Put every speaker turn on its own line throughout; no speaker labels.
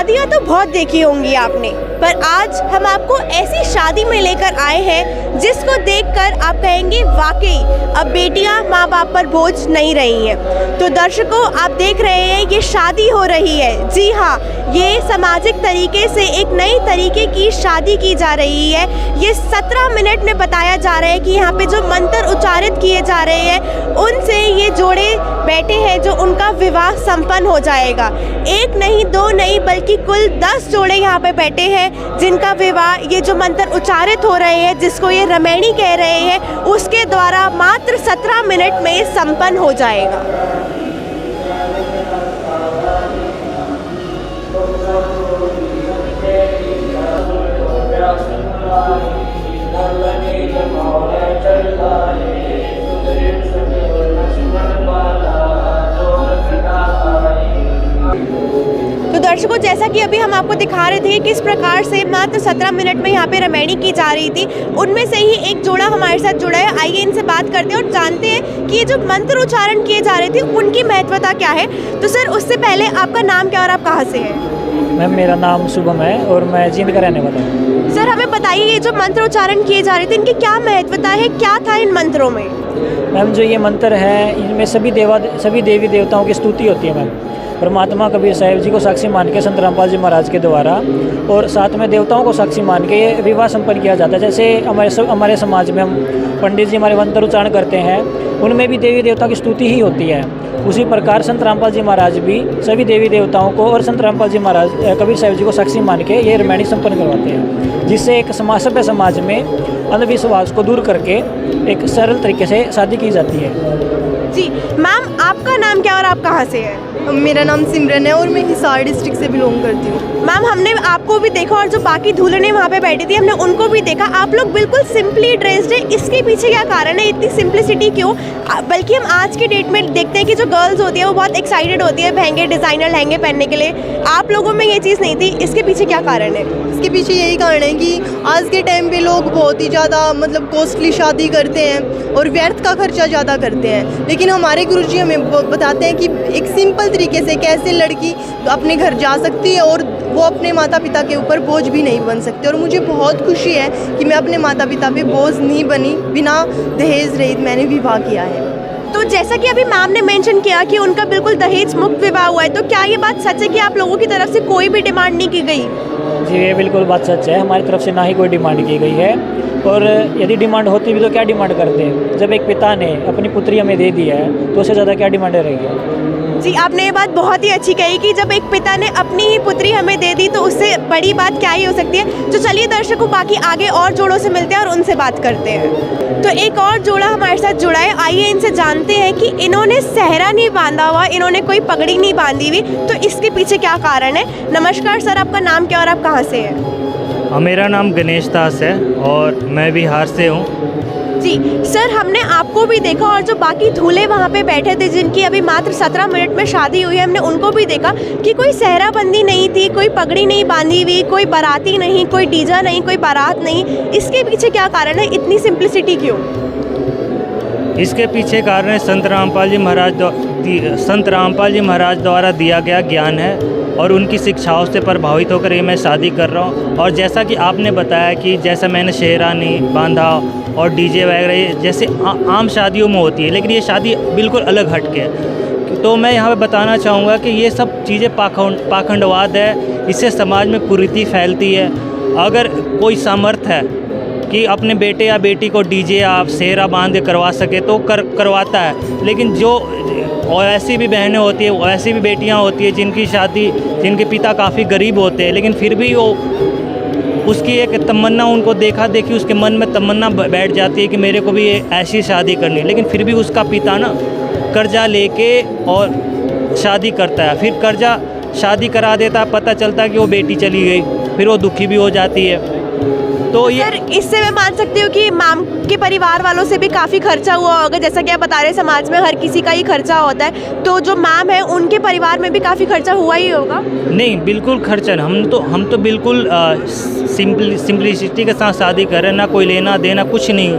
शादियाँ तो बहुत देखी होंगी आपने, पर आज हम आपको ऐसी शादी में लेकर आए हैं जिसको देखकर आप कहेंगे वाकई अब बेटियां माँ बाप पर बोझ नहीं रही हैं। तो दर्शकों, आप देख रहे हैं ये शादी हो रही है। जी हाँ, ये सामाजिक तरीके से एक नई तरीके की शादी की जा रही है। ये 17 मिनट में बताया जा रहा है कि यहाँ पे जो मंत्र उच्चारित किए जा रहे हैं उनसे ये जोड़े बैठे हैं जो उनका विवाह संपन्न हो जाएगा। एक नहीं, दो नहीं, बल्कि कुल 10 जोड़े यहाँ पे बैठे हैं जिनका विवाह ये जो मंत्र उच्चारित हो रहे हैं, जिसको ये रमैनी कह रहे हैं, उसके द्वारा मात्र 17 मिनट में संपन्न हो जाएगा। तो दर्शकों, जैसा कि अभी हम आपको दिखा रहे थे किस प्रकार से मात्र 17 मिनट में यहाँ पे रमैनी की जा रही थी, उनमें से ही एक जोड़ा हमारे साथ जुड़ा है। आइए इनसे बात करते हैं और जानते हैं कि ये जो मंत्र उच्चारण किए जा रहे थे उनकी महत्वता क्या है। तो सर, उससे पहले आपका नाम क्या और आप कहाँ से हैं?
मैम, मेरा नाम शुभम है और मैं जींद का रहने वाला हूँ।
सर, हमें बताइए ये जो मंत्र उच्चारण किए जा रहे थे इनकी क्या महत्वता है, क्या था इन मंत्रों में?
मैम, जो ये मंत्र है इनमें सभी देवी देवताओं की स्तुति होती है। मैम, परमात्मा कबीर साहिब जी को साक्षी मान के संत रामपाल जी महाराज के द्वारा और साथ में देवताओं को साक्षी मान के ये विवाह संपन्न किया जाता है। जैसे हमारे समाज में हम पंडित जी हमारे मंत्र उच्चारण करते हैं, उनमें भी देवी देवता की स्तुति ही होती है। उसी प्रकार संत रामपाल जी महाराज भी सभी देवी देवताओं को और संत रामपाल जी महाराज कबीर साहिब जी को साक्षी मान के ये रमैनी संपन्न करवाते हैं, जिससे एक सभ्य समाज में अंधविश्वास को दूर करके एक सरल तरीके से शादी की जाती है।
जी मैम, आपका नाम क्या और आप कहाँ से हैं?
मेरा नाम सिमरन है और मैं हिसार डिस्ट्रिक्ट से बिलोंग करती हूँ।
मैम, हमने आपको भी देखा और जो बाकी दूल्हने वहाँ पे बैठी थी हमने उनको भी देखा। आप लोग बिल्कुल सिंपली ड्रेस्ड है, इसके पीछे क्या कारण है, इतनी सिंप्लिसिटी क्यों? बल्कि हम आज की डेट में देखते हैं कि जो गर्ल्स होती है वो बहुत एक्साइटेड होती है महंगे डिज़ाइनर लहंगे पहनने के लिए। आप लोगों में ये चीज़ नहीं थी, इसके पीछे क्या कारण है?
इसके पीछे यही कारण है कि आज के टाइम पे लोग बहुत ही ज़्यादा कॉस्टली शादी करते हैं और व्यर्थ का खर्चा ज़्यादा करते हैं, लेकिन हमारे गुरुजी हमें बताते हैं कि एक सिंपल तरीके से कैसे लड़की अपने घर जा सकती है और वो अपने माता पिता के ऊपर बोझ भी नहीं बन सकती। और मुझे बहुत खुशी है कि मैं अपने माता पिता पे बोझ नहीं बनी, बिना दहेज रहित मैंने विवाह किया है।
तो जैसा कि अभी मैम ने मेंशन किया कि उनका बिल्कुल दहेज मुक्त विवाह हुआ है, तो क्या ये बात सच है कि आप लोगों की तरफ से कोई भी डिमांड नहीं की गई?
जी, ये बिल्कुल बात सच है। हमारी तरफ से ना ही कोई डिमांड की गई है, और यदि डिमांड होती भी तो क्या डिमांड करते हैं? जब एक पिता ने अपनी पुत्री हमें दे दी है तो उससे ज़्यादा क्या डिमांड रहेगी?
जी, आपने ये बात बहुत ही अच्छी कही कि जब एक पिता ने अपनी ही पुत्री हमें दे दी तो उससे बड़ी बात क्या ही हो सकती है। तो चलिए दर्शकों, बाकी आगे और जोड़ों से मिलते हैं और उनसे बात करते हैं। तो एक और जोड़ा हमारे साथ जुड़ा है, आइए इनसे जानते हैं कि इन्होंने सेहरा नहीं बांधा हुआ, इन्होंने कोई पगड़ी नहीं बांधी हुई, तो इसके पीछे क्या कारण है? नमस्कार सर, आपका नाम क्या और आप कहाँ से हैं?
मेरा नाम गणेश दास है और मैं बिहार से हूँ।
जी सर, हमने आपको भी देखा और जो बाकी दूल्हे वहाँ पे बैठे थे जिनकी अभी मात्र 17 मिनट में शादी हुई है, हमने उनको भी देखा कि कोई सेहराबंदी नहीं थी, कोई पगड़ी नहीं बांधी हुई, कोई बाराती नहीं, कोई डीजा नहीं, कोई बारात नहीं। इसके पीछे क्या कारण है, इतनी सिंप्लिसिटी क्यों?
इसके पीछे कारण है संत रामपाल जी महाराज द्वारा दिया गया ज्ञान है और उनकी शिक्षाओं से प्रभावित होकर ये मैं शादी कर रहा हूँ। और जैसा कि आपने बताया कि जैसा मैंने सेहरा नहीं बांधा और डीजे वगैरह जैसे आम शादियों में होती है, लेकिन ये शादी बिल्कुल अलग हट के है। तो मैं यहाँ पे बताना चाहूँगा कि ये सब चीज़ें पाखंडवाद है, इससे समाज में कुरीति फैलती है। अगर कोई सामर्थ्य है कि अपने बेटे या बेटी को डीजे या सेहरा बांध के करवा सके तो करवाता है, लेकिन जो और ऐसी भी बहनें होती हैं, ऐसी भी बेटियां होती हैं जिनके पिता काफ़ी गरीब होते हैं, लेकिन फिर भी वो उसकी एक तमन्ना उनको देखा देखी उसके मन में तमन्ना बैठ जाती है कि मेरे को भी ऐसी शादी करनी है, लेकिन फिर भी उसका पिता ना कर्जा लेके और शादी करता है, फिर कर्जा शादी करा देता है, पता चलता है कि वो बेटी चली गई, फिर वो दुखी भी हो जाती है। तो ये
सर, इससे मैं मान सकती हूँ कि मैम के परिवार वालों से भी काफ़ी खर्चा हुआ होगा, जैसा कि आप बता रहे हैं समाज में हर किसी का ही खर्चा होता है, तो जो मैम है उनके परिवार में भी काफ़ी खर्चा हुआ ही होगा?
नहीं, बिल्कुल खर्चा नहीं। हम तो बिल्कुल सिंपलिसिटी के साथ शादी कर रहे हैं, ना कोई लेना देना कुछ नहीं।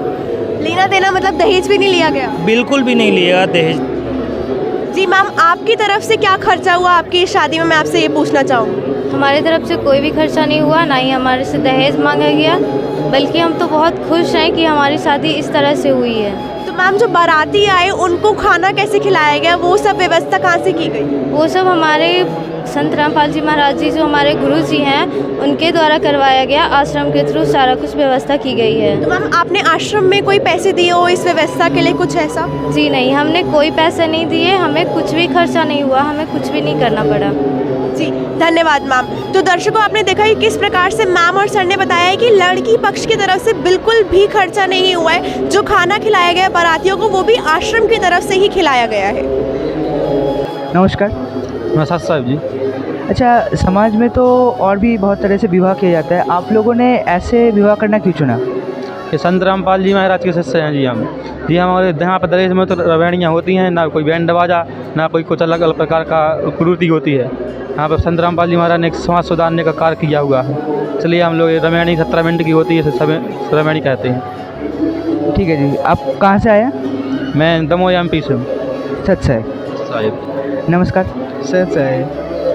लेना देना मतलब दहेज भी नहीं लिया गया?
बिल्कुल भी नहीं लिया दहेज।
जी मैम, आपकी तरफ से क्या खर्चा हुआ आपकी शादी में, मैं आपसे ये पूछना चाहूँगी।
हमारी तरफ से कोई भी खर्चा नहीं हुआ, ना ही हमारे से दहेज मांगा गया, बल्कि हम तो बहुत खुश हैं कि हमारी शादी इस तरह से हुई है।
तो मैम जो बाराती आए उनको खाना कैसे खिलाया गया, वो सब व्यवस्था कहाँ से की गई?
वो सब हमारे संत रामपाल जी महाराज जी जो हमारे गुरु जी हैं उनके द्वारा करवाया गया, आश्रम के थ्रू सारा कुछ व्यवस्था की गई है।
तो मैम आपने आश्रम में कोई पैसे दिए हो इस व्यवस्था के लिए, कुछ ऐसा?
जी नहीं, हमने कोई पैसे नहीं दिए, हमें कुछ भी खर्चा नहीं हुआ, हमें कुछ भी नहीं करना पड़ा।
जी धन्यवाद मैम। तो दर्शकों आपने देखा कि किस प्रकार से मैम और सर ने बताया है कि लड़की पक्ष की तरफ से बिल्कुल भी खर्चा नहीं हुआ है। जो खाना खिलाया गया बारातियों को वो भी आश्रम की तरफ से ही खिलाया गया है।
नमस्कार।
नमस्कार साहब जी।
अच्छा, समाज में तो और भी बहुत तरह से विवाह किया जाता है, आप लोगों ने ऐसे विवाह करना क्यों चुना?
ये संत रामपाल जी महाराज के शिष्य हैं जी हम। जी हमारे यहाँ पर दहेज में तो रवैणियाँ होती हैं, ना कोई बैंड बाजा, ना कोई कुछ अलग अलग प्रकार का प्रवृत्ति होती है। यहाँ पर संत रामपाल जी महाराज ने एक समाज सुधारने का कार्य किया हुआ है, इसलिए हम लोग ये रवैणी 17 मिनट की होती है, सब रवैणी कहते हैं।
ठीक है जी। आप कहाँ से आए?
मैं दमोह MP से हूँ।
सच है
साहिब
नमस्कार।
सच है।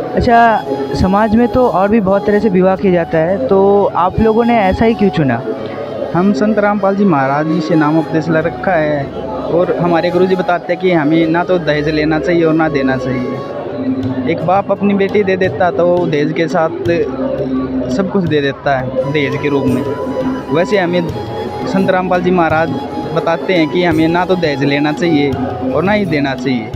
अच्छा, समाज में तो और भी बहुत तरह से विवाह किया जाता है, तो आप लोगों ने ऐसा ही क्यों चुना?
हम संत रामपाल जी महाराज जी से नाम उपदेश ला रखा है और हमारे गुरु जी बताते हैं कि हमें ना तो दहेज लेना चाहिए और ना देना चाहिए। एक बाप अपनी बेटी दे देता तो दहेज के साथ सब कुछ दे देता है दहेज के रूप में, वैसे हमें संत रामपाल जी महाराज बताते हैं कि हमें ना तो दहेज लेना चाहिए और ना ही देना चाहिए।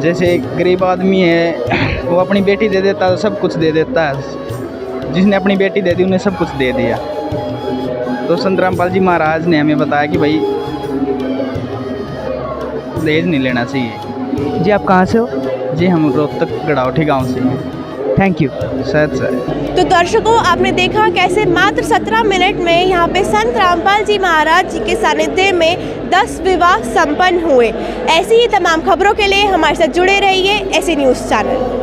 जैसे गरीब आदमी है वो अपनी बेटी दे देता तो सब कुछ दे देता है, जिसने अपनी बेटी दे दी उन्हें सब कुछ दे दिया। तो संत रामपाल जी महाराज ने हमें बताया कि भाई दहेज नहीं लेना चाहिए।
जी आप कहाँ से हो?
जी हम रोहतक गड़ावठी गांव से हैं।
Thank you.
शायद सर।
तो दर्शकों आपने देखा कैसे मात्र 17 मिनट में यहाँ पे संत रामपाल जी महाराज जी के सानिध्य में 10 विवाह संपन्न हुए। ऐसी ही तमाम खबरों के लिए हमारे साथ जुड़े रहिए ऐसी न्यूज़ चैनल।